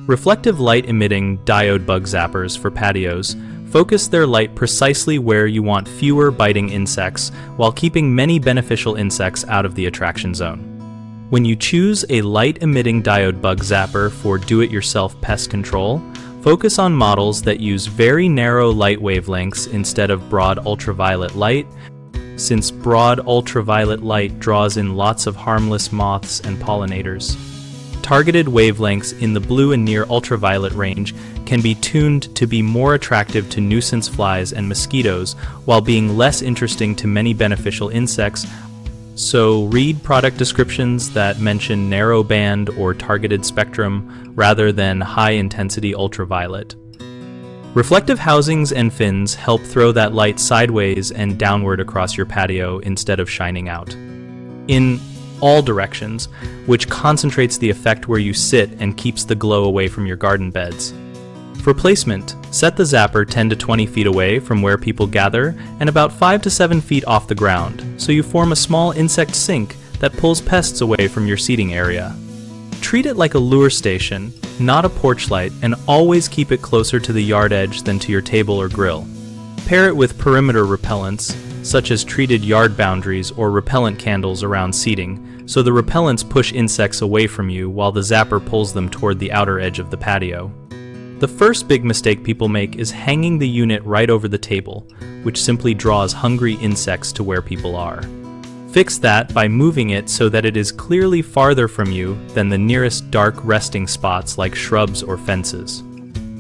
Reflective light-emitting diode bug zappers for patios focus their light precisely where you want fewer biting insects while keeping many beneficial insects out of the attraction zone. When you choose a light-emitting diode bug zapper for do-it-yourself pest control, focus on models that use very narrow light wavelengths instead of broad ultraviolet light, since broad ultraviolet light draws in lots of harmless moths and pollinators. Targeted wavelengths in the blue and near ultraviolet range can be tuned to be more attractive to nuisance flies and mosquitoes while being less interesting to many beneficial insects, so read product descriptions that mention narrow band or targeted spectrum rather than high-intensity ultraviolet. Reflective housings and fins help throw that light sideways and downward across your patio instead of shining out in all directions, which concentrates the effect where you sit and keeps the glow away from your garden beds. For placement, set the zapper 10 to 20 feet away from where people gather and about 5 to 7 feet off the ground, so you form a small insect sink that pulls pests away from your seating area. Treat it like a lure station, not a porch light, and always keep it closer to the yard edge than to your table or grill. Pair it with perimeter repellents, such as treated yard boundaries or repellent candles around seating, so the repellents push insects away from you while the zapper pulls them toward the outer edge of the patio. The first big mistake people make is hanging the unit right over the table, which simply draws hungry insects to where people are. Fix that by moving it so that it is clearly farther from you than the nearest dark resting spots like shrubs or fences.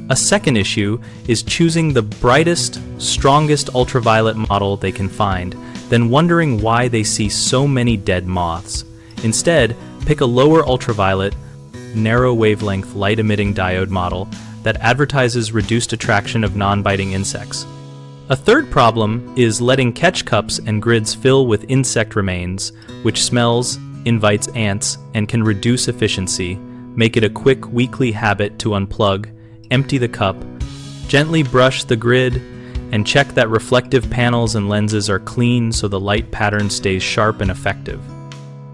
A second issue is choosing the brightest, strongest ultraviolet model they can find, then wondering why they see so many dead moths. Instead, pick a lower ultraviolet, narrow wavelength light-emitting diode model that advertises reduced attraction of non-biting insects. A third problem is letting catch cups and grids fill with insect remains, which smells, invites ants, and can reduce efficiency. Make it a quick weekly habit to unplug, empty the cup, gently brush the grid, and check that reflective panels and lenses are clean so the light pattern stays sharp and effective.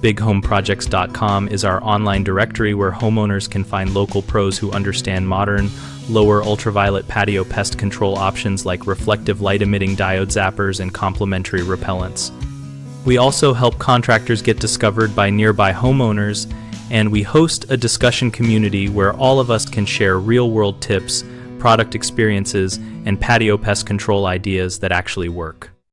BigHomeProjects.com is our online directory where homeowners can find local pros who understand modern, lower ultraviolet patio pest control options like reflective light-emitting diode zappers and complementary repellents. We also help contractors get discovered by nearby homeowners, and we host a discussion community where all of us can share real-world tips, product experiences, and patio pest control ideas that actually work.